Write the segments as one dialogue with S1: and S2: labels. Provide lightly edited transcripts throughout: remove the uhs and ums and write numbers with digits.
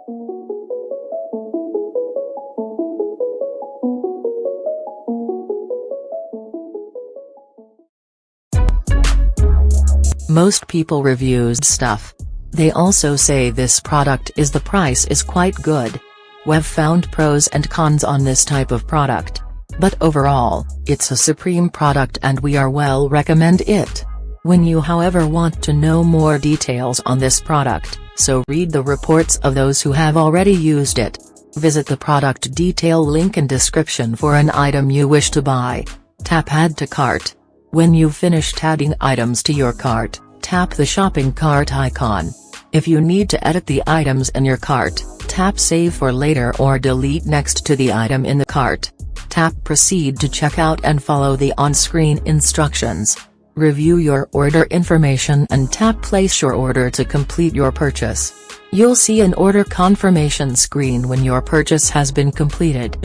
S1: Most people reviews stuff. They also say this product is the price is quite good. We've found pros and cons on this type of product. But overall, it's a supreme product and we are well recommend it. When you however want to know more details on this product, so read the reports of those who have already used it. Visit the product detail link in description for an item you wish to buy. Tap Add to Cart. When you've finished adding items to your cart, tap the shopping cart icon. If you need to edit the items in your cart, tap Save for later or delete next to the item in the cart. Tap Proceed to checkout and follow the on-screen instructions. Review your order information and tap Place your order to complete your purchase. You'll see an order confirmation screen when your purchase has been completed.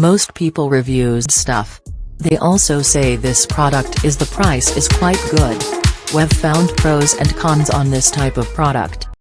S1: Most people reviews stuff. They also say this product is the price is quite good. We've found pros and cons on this type of product.